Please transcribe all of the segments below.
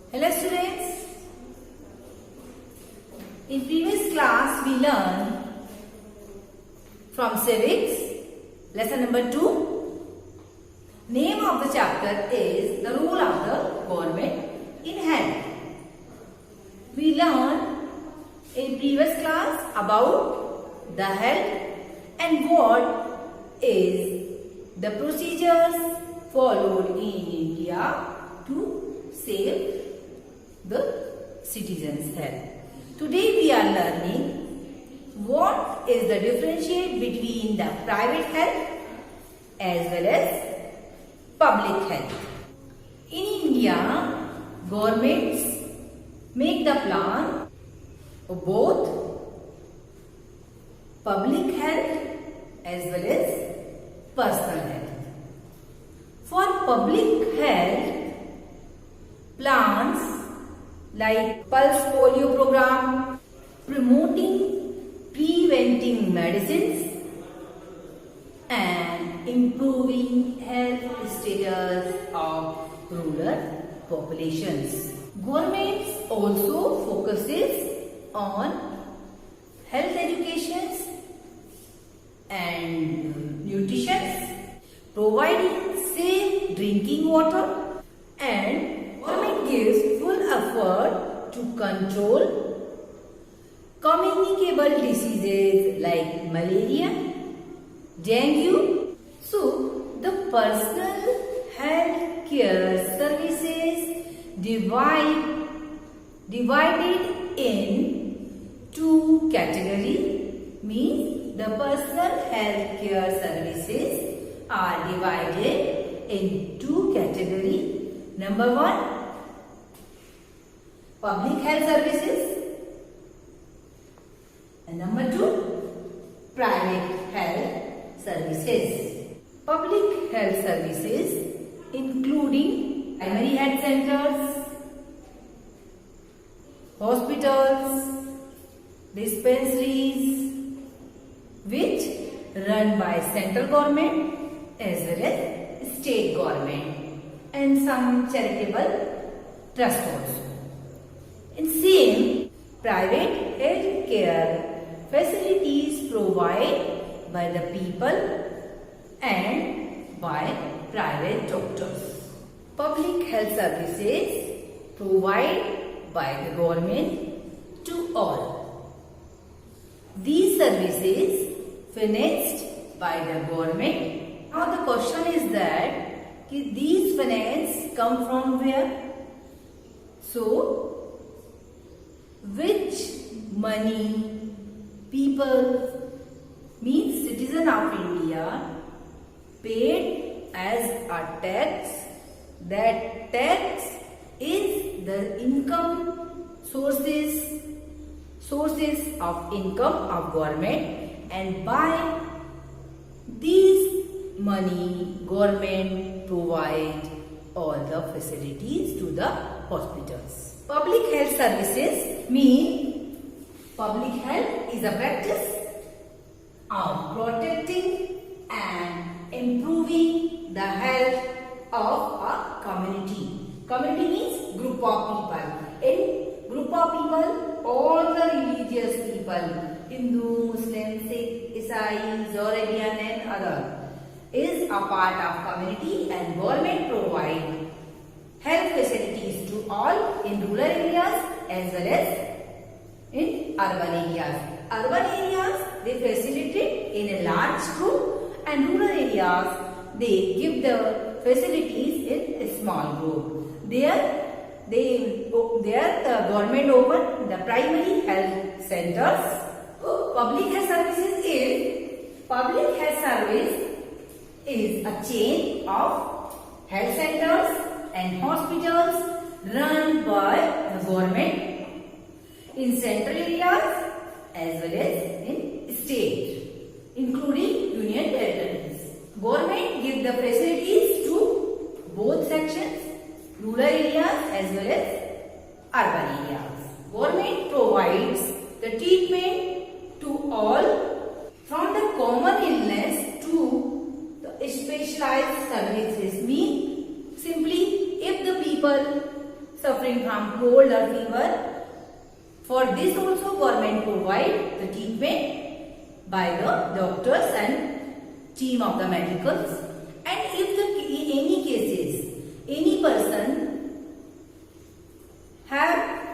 Hello students, in previous class we learned from civics, lesson number 2. Name of the chapter is the role of the government in health. We learned in previous class about the health and what is the procedures followed in India to save the citizens' health. Today we are learning what is the differentiate between the private health as well as public health. In India, governments make the plan of both public health as well as personal health. For public health, plans like pulse polio program, promoting preventing medicines and improving health status of rural populations. Governments also focuses on health education and nutrition, providing safe drinking water, and government gives full effort to control communicable diseases like malaria, dengue. So, the personal health care services divided in two categories, means the personal health care services are divided in two categories. Number 1, public health services, and number 2, private health services. Public health services including primary health centers, hospitals, dispensaries, which run by central government as well as state government, and some charitable trust also. In same, private health care facilities provided by the people and by private doctors. Public health services provided by the government to all. These services financed by the government. Now the question is that these finance come from where? So, which money people, means citizen of India, paid as a tax? That tax is the income sources of income of government, and by these money government provide all the facilities to the hospitals. Public health services mean public health is a practice of protecting and improving the health of a community. Community means group of people. In group of people, all the religious people, Hindu, Muslim, Sikh, Isai, Zorabian and other, is a part of community, and government provide health facilities to all in rural areas as well as in urban areas. Urban areas they facilitate in a large group, and rural areas they give the facilities in a small group. There the government open the primary health centers. Public health services is a chain of health centers and hospitals run by the government in central areas as well as in state, including union territories. Government gives the facilities to both sections, rural areas as well as urban areas. Government provides the treatment to all, from the common illness to the specialized services. Mean simply, if the people suffering from cold or fever. For this also government provide the treatment by the doctors and team of the medicals. And if in any cases, any person have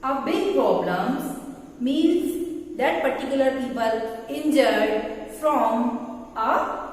a big problems, means that particular people injured from a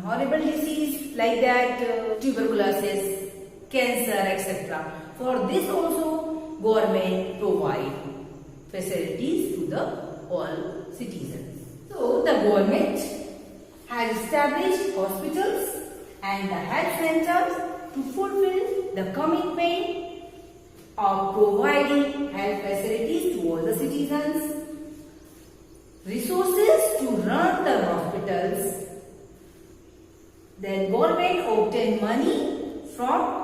horrible disease like that, tuberculosis, cancer, etc. For this also government provide facilities to the all citizens. So the government has established hospitals and the health centers to fulfill the commitment of providing health facilities to all the citizens. Resources to run the hospitals. Then government obtain money from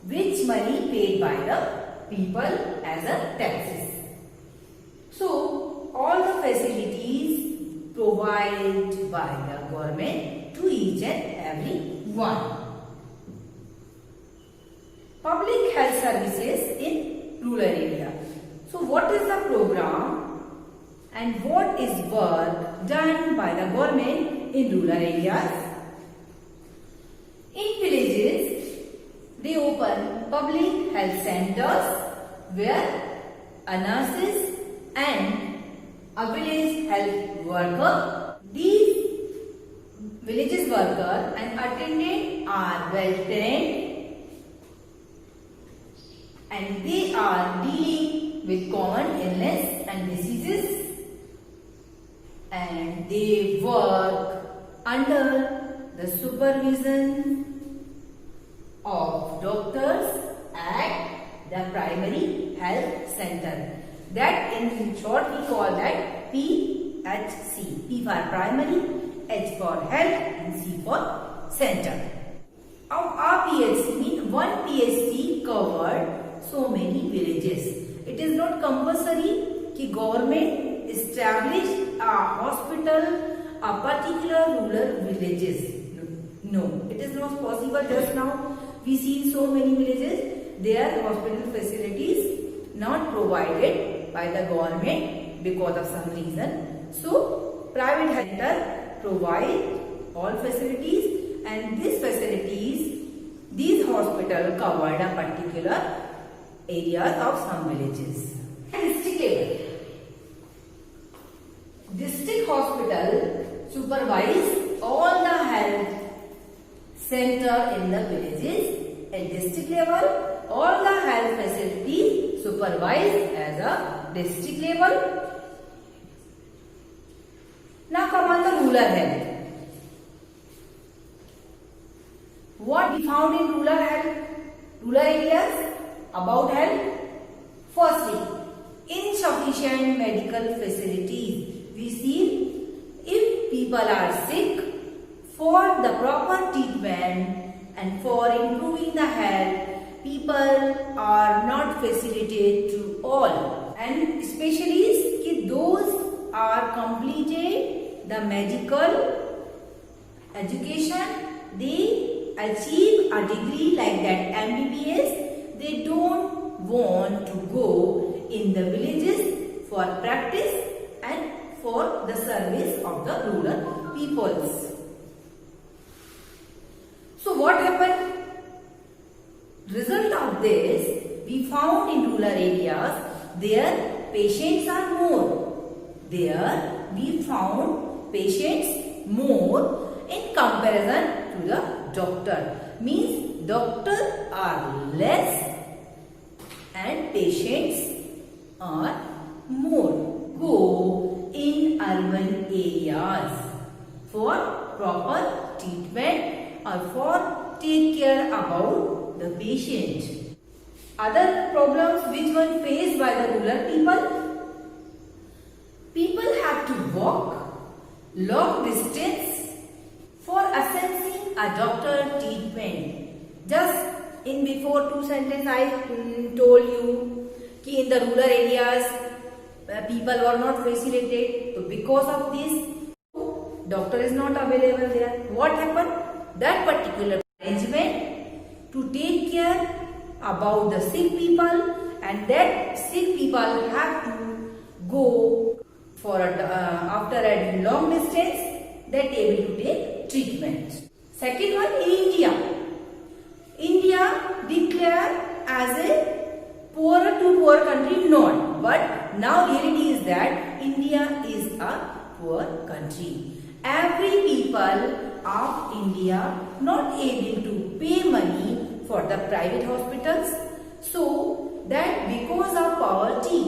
which money paid by the people as a taxes. So all the facilities provided by the government to each and every one. Public health services in rural area. So what is the program and what is work done by the government in rural areas? In villages, they open public health centers where a nurses and a village health worker, these villages worker and attendant are well trained and they are dealing with common illness and diseases, and they work under the supervision of doctors at the primary health center. That in short we call that PHC. P for primary, H for health and C for center. Our PHC means one PHC covered so many villages. It is not compulsory कि government establish a hospital a particular rural villages. No, it is not possible. Just now we see so many villages, their hospital facilities not provided by the government because of some reason. So private health center provide all facilities, and these facilities, these hospital covered a particular areas of some villages. District level. District hospital supervise all the health center in the villages. At district level, all the health facilities supervised as a district level. Now come on the rural health. What we found in rural areas about health? Firstly, insufficient medical facilities. We see if people are sick, for the proper treatment and for improving the health, people are not facilitated to all. And especially those are completed the medical education, they achieve a degree like that MBBS, they don't want to go in the villages for practice and for the service of the rural peoples. So what happened? Result of this, we found in rural areas, their patients are more. There we found patients more in comparison to the doctor. Means doctors are less and patients are more. Go in urban areas for proper treatment or for take care about the patient. Other problems which were faced by the rural people? People have to walk long distance for accessing a doctor treatment. Just in before 2 sentences I told you that in the rural areas people were not facilitated. So because of this, doctor is not available there. What happened? That particular arrangement to take care about the sick people, and that sick people have to go for after a long distance, that able to take treatment. Second one, India. India declared as a poor to poor country, not, but now reality is that India is a poor country. Every people of India not able to pay money for the private hospitals, so that because of poverty,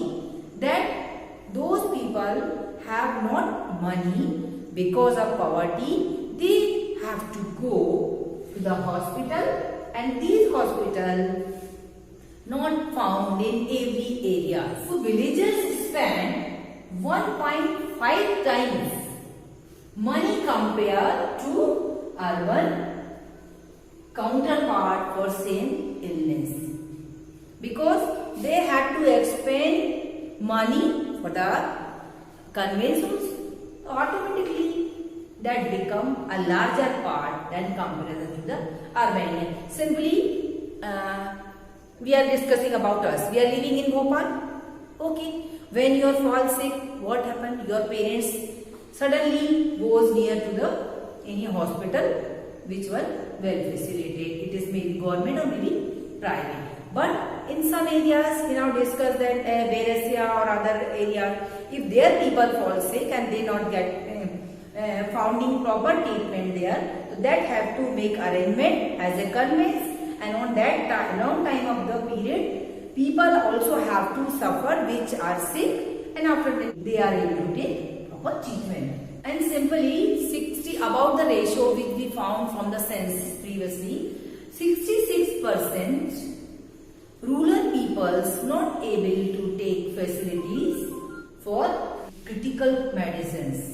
that those people have not money, because of poverty they have to go to the hospital, and these hospitals not found in every area. So villagers spend 1.5 times money compared to urban counterpart for same illness, because they had to expend money for the convenience. Automatically that become a larger part than comparison to the urban area. Simply we are discussing about us. We are living in Bhopal. Okay, when you fall sick, what happened? Your parents suddenly goes near to the any hospital, which one well facilitated. It is maybe government or maybe private. But in some areas, we now discuss that Beresia or other areas, if their people fall sick and they not get founding proper treatment there, so that have to make arrangement as a conveyance, and on that long time of the period, people also have to suffer which are sick, and after that they are able to take proper treatment. And simply 60 about the ratio which we found from the census previously, 66% rural peoples not able to take facilities for critical medicines.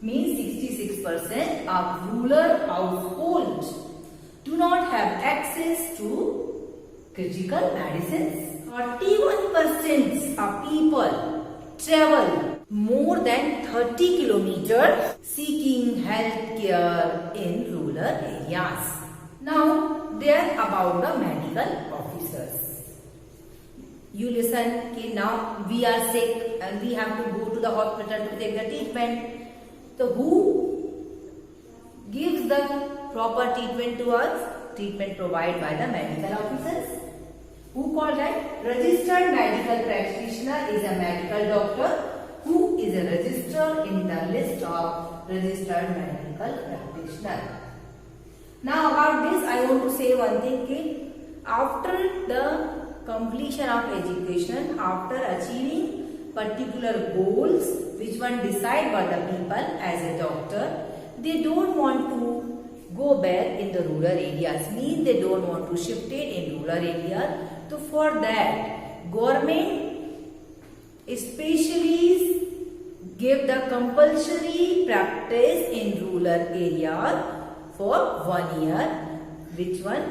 Means 66% of rural households do not have access to critical medicines. 41% of people travel more than 30 kilometers seeking health care in rural areas. Now, there about the medical officers. You listen, okay, now we are sick and we have to go to the hospital to take the treatment. So who gives the proper treatment to us? Treatment provided by the medical officers. Who called that? Registered medical practitioner is a medical doctor who is a registered in the list of registered medical practitioner. Now about this I want to say one thing, okay? After the completion of education, after achieving particular goals which one decide by the people as a doctor, they don't want to go back in the rural areas, means they don't want to shift it in rural areas. So for that, government especially give the compulsory practice in rural areas for 1 year, which one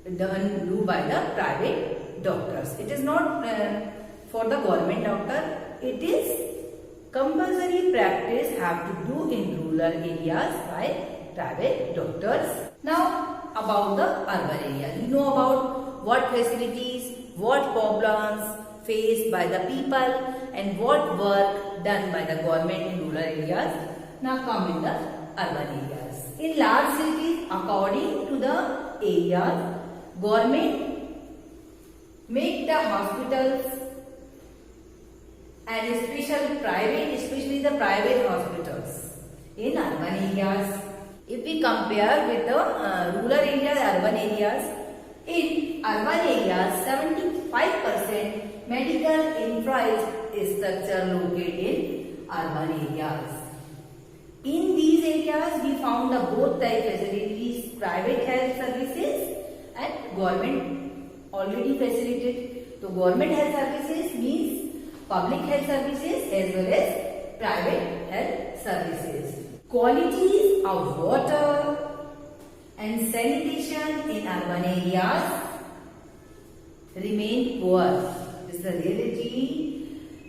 do by the private doctors. It is not for the government doctor. It is compulsory practice have to do in rural areas by private doctors. Now about the urban area. You know about what facilities, what problems faced by the people and what work done by the government in rural areas. Now come in the urban areas. In large cities, according to the areas, government make the hospitals and especially the private hospitals in urban areas. If we compare with the rural areas, urban areas, in urban areas 75% medical infrastructure located in urban areas. In these areas we found the both type facilities, private health services and government already facilitated. So government health services means public health services as well as private health services. Qualities of water and sanitation in urban areas remain poor. This is the reality.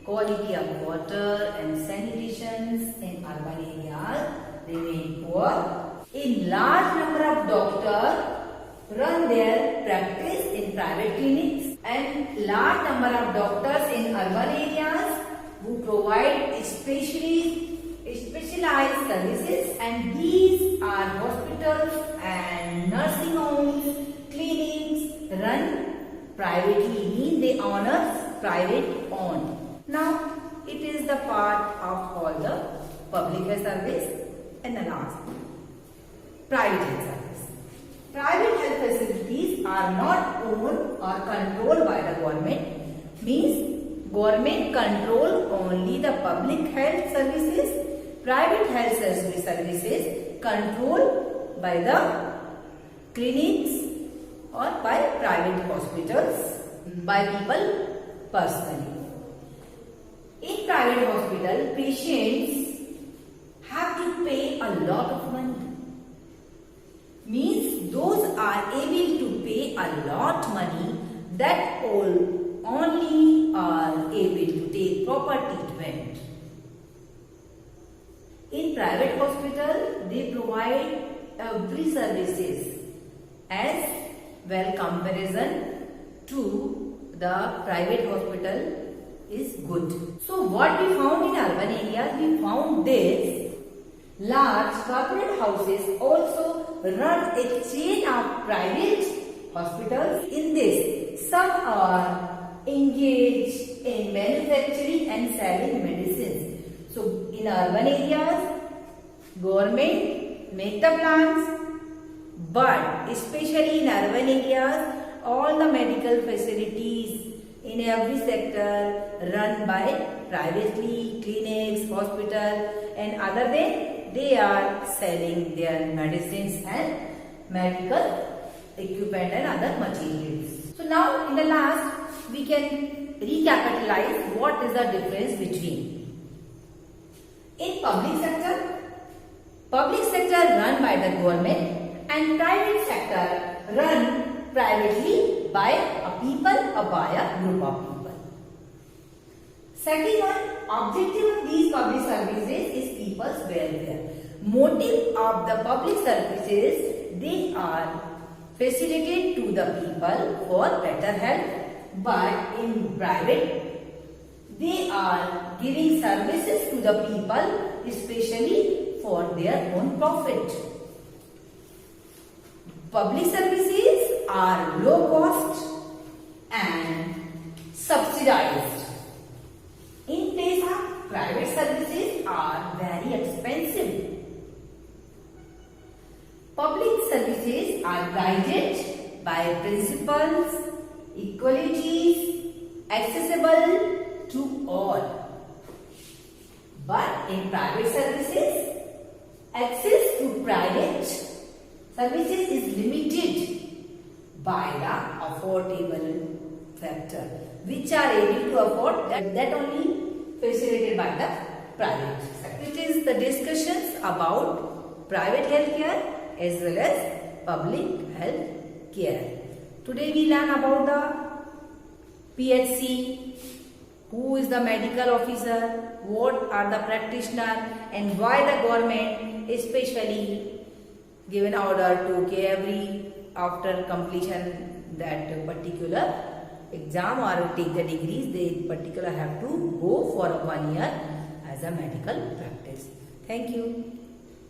Quality of water and sanitation in urban areas remain poor. In large number of doctors run their practice in private clinics, and large number of doctors in urban areas who provide specialized services, and these are hospitals and nursing homes, clinics run privately, mean they honor private owned. Now it is the part of all the public health service, and the last, private health service. Private health facilities are not owned or controlled by the government, means government control only the public health services. Private health services controlled by the clinics or by private hospitals, by people personally. In private hospital, patients have to pay a lot of money. Means those are able to pay a lot money that only are able to take proper treatment. In private hospital, they provide every services as well. Comparison to the private hospital is good. So what we found in urban areas, we found this: large corporate houses also run a chain of private hospitals. In this, some are engaged in manufacturing and selling medicines. So in urban areas, government make the plans, but especially in urban areas, all the medical facilities in every sector run by privately, clinics, hospital, and other than they are selling their medicines and medical equipment and other materials. So now in the last, we can recapitalize what is the difference between in public sector run by the government, and private sector run privately by a people or by a group of people. Second one, objective of these public services is people's welfare. Motive of the public services, they are facilitated to the people for better health, but in private, they are giving services to the people especially for their own profit. Public services are low cost and subsidized. In place of private services are very expensive. Public services are guided by principles, equality, accessible to all. But in private services, access to private services is limited by the affordable factor, which are able to afford that only facilitated by the private sector. It is the discussions about private health care as well as public health care. Today we learn about the PHC, who is the medical officer, what are the practitioners, and why the government especially given order to every after completion that particular exam or take the degrees, they particular have to go for 1 year as a medical practice. Thank you.